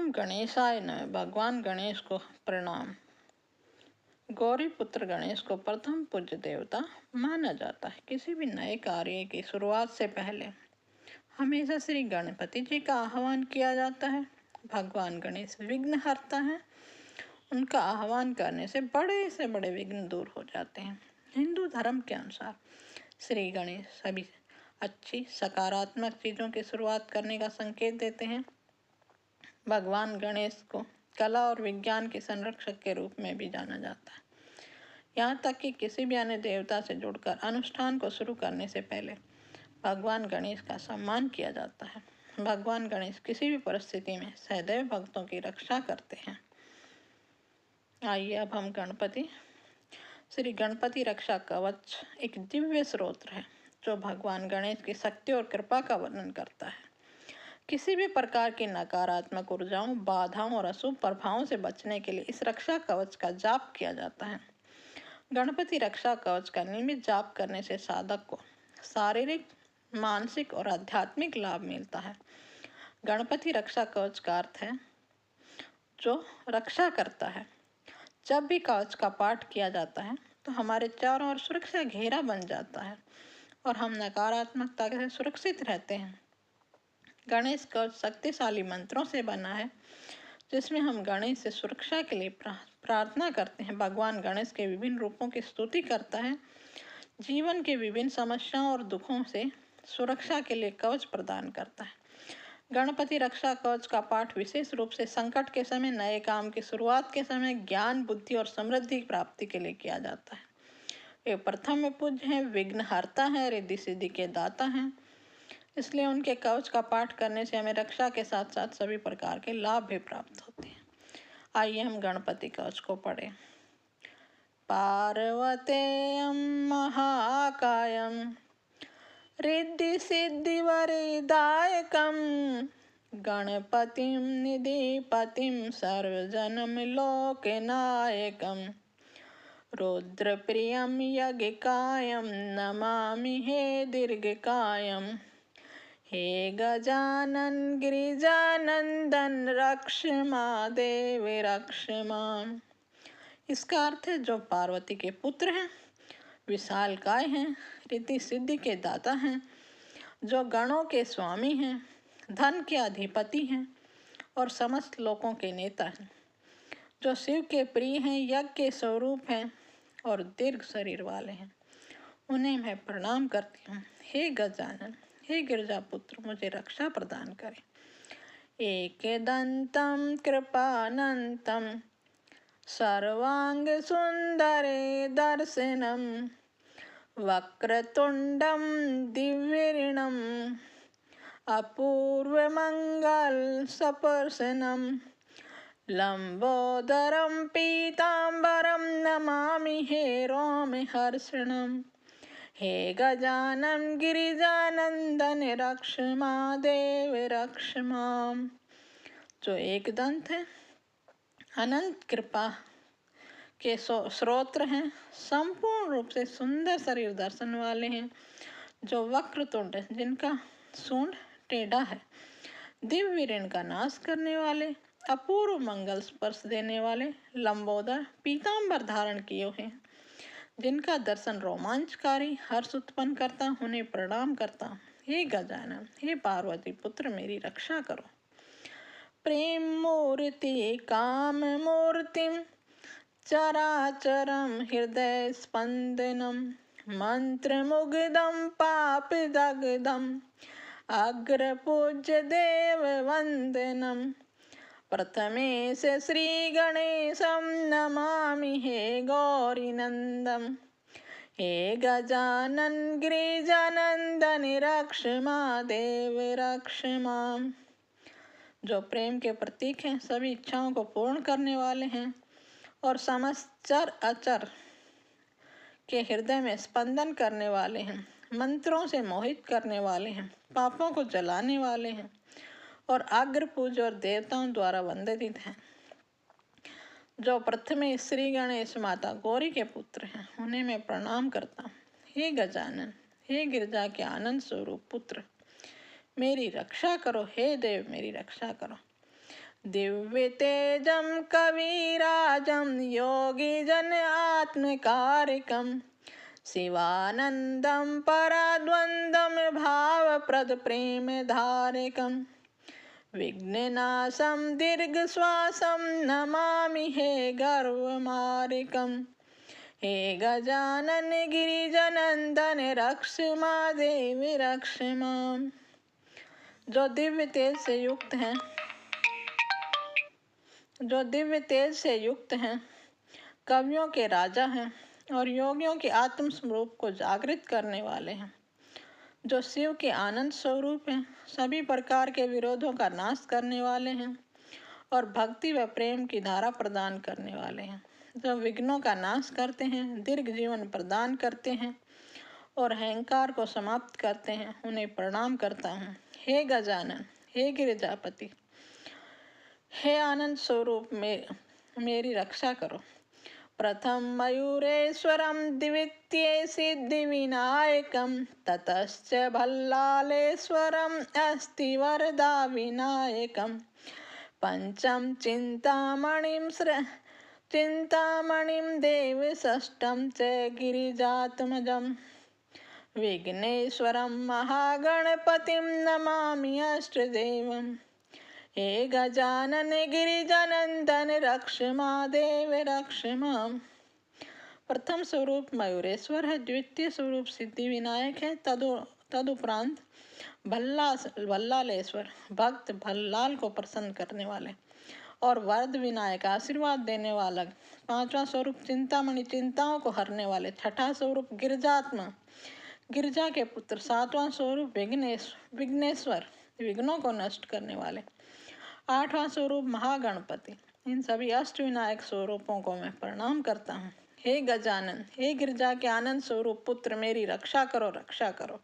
ओम गणेशाय नमः। भगवान गणेश को प्रणाम। गौरी पुत्र गणेश को प्रथम पूज्य देवता माना जाता है। किसी भी नए कार्य की शुरुआत से पहले हमेशा श्री गणपति जी का आह्वान किया जाता है। भगवान गणेश विघ्नहर्ता है। उनका आह्वान करने से बड़े विघ्न दूर हो जाते हैं। हिंदू धर्म के अनुसार श्री गणेश सभी अच्छी सकारात्मक चीज़ों की शुरुआत करने का संकेत देते हैं। भगवान गणेश को कला और विज्ञान के संरक्षक के रूप में भी जाना जाता है। यहाँ तक कि किसी भी अन्य देवता से जुड़कर अनुष्ठान को शुरू करने से पहले भगवान गणेश का सम्मान किया जाता है। भगवान गणेश किसी भी परिस्थिति में सदैव भक्तों की रक्षा करते हैं। आइए अब हम श्री गणपति रक्षा कवच एक दिव्य स्तोत्र है जो भगवान गणेश की शक्ति और कृपा का वर्णन करता है। किसी भी प्रकार की नकारात्मक ऊर्जाओं, बाधाओं और अशुभ प्रभावों से बचने के लिए इस रक्षा कवच का जाप किया जाता है। गणपति रक्षा कवच का नियमित जाप करने से साधक को शारीरिक, मानसिक और आध्यात्मिक लाभ मिलता है। गणपति रक्षा कवच का अर्थ है जो रक्षा करता है। जब भी कवच का पाठ किया जाता है तो हमारे चारों ओर सुरक्षा घेरा बन जाता है और हम नकारात्मकता से सुरक्षित रहते हैं। गणेश कवच शक्तिशाली मंत्रों से बना है जिसमें हम गणेश से सुरक्षा के लिए प्रार्थना करते हैं। भगवान गणेश के विभिन्न रूपों की स्तुति करता है। जीवन के विभिन्न समस्याओं और दुखों से सुरक्षा के लिए कवच प्रदान करता है। गणपति रक्षा कवच का पाठ विशेष रूप से संकट के समय, नए काम की शुरुआत के समय, ज्ञान, बुद्धि और समृद्धि प्राप्ति के लिए किया जाता है। वे प्रथम में पूज्य हैं, विघ्नहर्ता है, रिद्धि सिद्धि के दाता हैं। इसलिए उनके कवच का पाठ करने से हमें रक्षा के साथ साथ सभी प्रकार के लाभ भी प्राप्त होते हैं। आइए हम गणपति कवच को पढ़ें। पार्वतेयं महाकायं रिद्धि सिद्धि वरदायकं गणपतिं निधिपतिं सर्वजनं लोकनायकं रुद्रप्रियं यज्ञकायं नमामि हे दीर्घकायं। हे गजानन गिरिजानंदन रक्ष मां देव रक्ष मां। इसका अर्थ है जो पार्वती के पुत्र हैं, विशालकाय हैं, रिद्धि सिद्धि के दाता हैं, जो गणों के स्वामी हैं, धन के अधिपति हैं और समस्त लोकों के नेता हैं, जो शिव के प्रिय हैं, यज्ञ के स्वरूप हैं और दीर्घ शरीर वाले हैं, उन्हें मैं प्रणाम करती हूँ। हे गजानन, हे गिरजा पुत्र, मुझे रक्षा प्रदान करें। एकदंतं कृपानंतं सर्वांग सुंदरे दर्शनम वक्रतुंडम दिव्यऋणम अपूर्व मंगल सपर्शनम लंबोदरम पीतांबरम नमामि हे रोमहर्षणम। हे गजानन गिरिजानंदन रक्ष मां देव रक्ष मां। जो एक दंत है, अनंत कृपा के स्रोत हैं, संपूर्ण रूप से सुंदर शरीर दर्शन वाले हैं, जो वक्रतुंड है, जिनका सूंड टेढ़ा है, दिव्य ऋण का नाश करने वाले, अपूर्व मंगल स्पर्श देने वाले, लंबोदर पीतांबर धारण किए हुए हैं, जिनका दर्शन रोमांचकारी हर्ष उत्पन्न करता, उन्हें प्रणाम करता। हे गजानन, हे पार्वती पुत्र, मेरी रक्षा करो। प्रेम मूर्ति काम मूर्तिम चराचरम हृदय स्पंदनम मंत्रमुग्धं पाप दग्धम अग्र पूज्य देव वंदनम। प्रथमेश श्री गणेशं नमामि हे गौरीनंदम। हे गजानन गिरिजानंदन रक्ष मां देव रक्ष मां। जो प्रेम के प्रतीक हैं, सभी इच्छाओं को पूर्ण करने वाले हैं और समस्त चर अचर के हृदय में स्पंदन करने वाले हैं, मंत्रों से मोहित करने वाले हैं, पापों को जलाने वाले हैं और अग्र पूज्य और देवताओं द्वारा वंदित हैं। जो प्रथम श्री गणेश माता गौरी के पुत्र हैं, उन्हें मैं प्रणाम करता हूँ। हे गजानन, हे गिरजा के आनंद स्वरूप पुत्र, मेरी रक्षा करो। हे देव, मेरी रक्षा करो। दिव्य तेजम कविराजम योगी जन आत्मकारिकम शिवानंदम पराद्वंदम भावप्रद प्रेम धारिकम विघ्ननाशम दीर्घ श्वासम नमामि हे गर्वमारिकम हे गजानन गिरिजनंदन रक्ष मां देवी रक्ष मां। जो दिव्य तेज से युक्त हैं, कवियों के राजा हैं और योगियों के आत्म स्वरूप को जागृत करने वाले हैं, जो शिव के आनंद स्वरूप हैं, सभी प्रकार के विरोधों का नाश करने वाले हैं और भक्ति व प्रेम की धारा प्रदान करने वाले हैं, जो विघ्नों का नाश करते हैं, दीर्घ जीवन प्रदान करते हैं और अहंकार को समाप्त करते हैं, उन्हें प्रणाम करता हूँ। हे गजानन, हे गिरिजापति, हे आनंद स्वरूप मेरी रक्षा करो। प्रथम मयूरेश्वरम द्वितीय सिद्धि विनायकम ततश्च भल्लालेश्वरम अस्ति वरदा विनायकम पंचम चिंतामणिम देव षष्ठम च गिरिजात्मजम विघ्नेश्वरम महागणपतिम नमामि अष्टदेवम हे गजानन गिरिजानंदन रक्ष मां देव रक्ष मां। प्रथम स्वरूप मयूरेश्वर है, द्वितीय स्वरूप सिद्धि विनायक है, तदुपरांत भल्लालेश्वर भक्त भल्लाल को प्रसन्न करने वाले और वरद विनायक आशीर्वाद देने वाला, पांचवा स्वरूप चिंतामणि चिंताओं को हरने वाले, छठा स्वरूप गिरिजात्मा गिरिजा के पुत्र, सातवां स्वरूप विघ्नेश्वर विघ्नों को नष्ट करने वाले, आठवां स्वरूप महागणपति। इन सभी अष्ट विनायक स्वरूपों को मैं प्रणाम करता हूँ। हे गजानन, हे गिरिजा के आनंद स्वरूप पुत्र, मेरी रक्षा करो, रक्षा करो।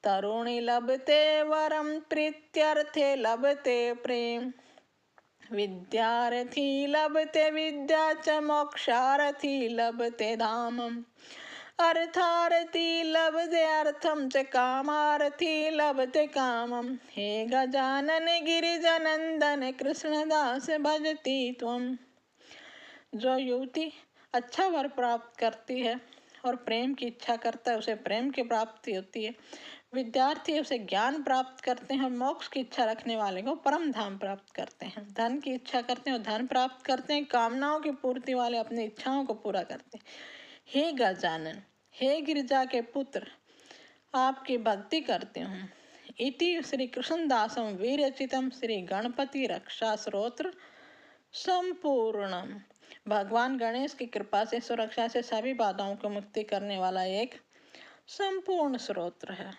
तरुणी लभते वरम प्रीत्यर्थे लभते प्रेम विद्यार्थी लभते विद्या च मोक्षार्थी लभते धामम अर्थार्थी लभते अर्थम च कामार्थी लभते कामम हे गजानन गिरिजानंदन कृष्णदास भजती त्वम। जो युवती अच्छा वर प्राप्त करती है और प्रेम की इच्छा करता है, उसे प्रेम की प्राप्ति होती है। विद्यार्थी उसे ज्ञान प्राप्त करते हैं और मोक्ष की इच्छा रखने वाले को परम धाम प्राप्त करते हैं। धन की इच्छा करते हैं और धन प्राप्त करते हैं। कामनाओं की पूर्ति वाले अपनी इच्छाओं को पूरा करते हैं। हे गजानन, हे गिरिजा के पुत्र, आपकी भक्ति करते हूँ। इति श्री कृष्णदासम विरचितम श्री गणपति रक्षा स्तोत्र संपूर्णम। भगवान गणेश की कृपा से, सुरक्षा से सभी बाधाओं को मुक्ति करने वाला एक संपूर्ण स्तोत्र है।